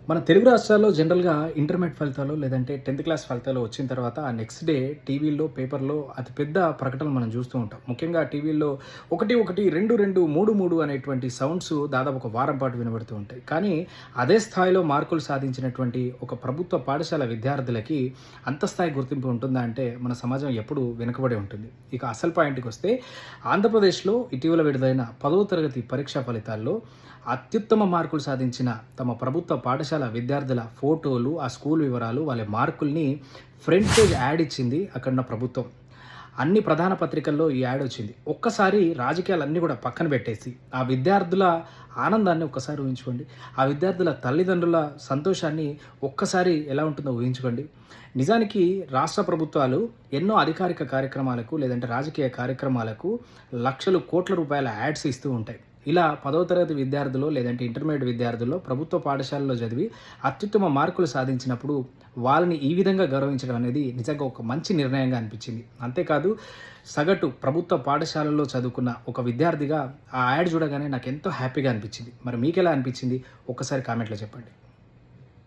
మన తెలుగు రాష్ట్రాల్లో జనరల్‌గా ఇంటర్మీడియేట్ ఫలితాలు లేదంటే 10థ్ క్లాస్ ఫలితాలు వచ్చిన తర్వాత ఆ నెక్స్ట్ డే టీవీల్లో, పేపర్‌లో అతి పెద్ద ప్రకటనలు మనం చూస్తూ ఉంటాం. ముఖ్యంగా టీవీల్లో 1, 1, 2, 2, 3, 3 అనేటువంటి సౌండ్స్ దాదాపు ఒక వారం పాటు వినబడుతూ ఉంటాయి. కానీ అదే స్థాయిలో మార్కులు సాధించినటువంటి ఒక ప్రభుత్వ పాఠశాల విద్యార్థులకి అంత స్థాయి గుర్తింపు ఉంటుందా అంటే మన సమాజం ఎప్పుడూ వెనుకబడి ఉంటుంది. ఇక అసలు పాయింట్‌కొస్తే ఆంధ్రప్రదేశ్‌లో ఇటీవల విడుదలైన 10వ తరగతి పరీక్షా ఫలితాల్లో అత్యుత్తమ మార్కులు సాధించిన తమ ప్రభుత్వ పాఠశాల విద్యార్థుల ఫోటోలు, ఆ స్కూల్ వివరాలు, వాళ్ళ మార్కుల్ని ఫ్రంట్ పేజ్ యాడ్ ఇచ్చింది అక్కడున్న ప్రభుత్వం. అన్ని ప్రధాన పత్రికల్లో ఈ యాడ్ వచ్చింది. ఒక్కసారి రాజకీయాలన్నీ కూడా పక్కన పెట్టేసి, ఆ విద్యార్థుల ఆనందాన్ని ఒక్కసారి ఊహించుకోండి. ఆ విద్యార్థుల తల్లిదండ్రుల సంతోషాన్ని ఒక్కసారి ఎలా ఉంటుందో ఊహించుకోండి. నిజానికి రాష్ట్ర ప్రభుత్వాలు ఎన్నో అధికారిక కార్యక్రమాలకు లేదంటే రాజకీయ కార్యక్రమాలకు లక్షలు, కోట్ల రూపాయల యాడ్స్ ఇస్తూ ఉంటాయి. ఇలా 10వ తరగతి విద్యార్థులో లేదంటే ఇంటర్మీడియేట్ విద్యార్థుల్లో ప్రభుత్వ పాఠశాలలో చదివి అత్యుత్తమ మార్కులు సాధించినప్పుడు వాళ్ళని ఈ విధంగా గౌరవించడం అనేది నిజంగా ఒక మంచి నిర్ణయంగా అనిపించింది. అంతేకాదు సగటు ప్రభుత్వ పాఠశాలల్లో చదువుకున్న ఒక విద్యార్థిగా ఆ యాడ్ చూడగానే నాకెంతో హ్యాపీగా అనిపించింది. మరి మీకెలా అనిపించింది? ఒక్కసారి కామెంట్‌లో చెప్పండి.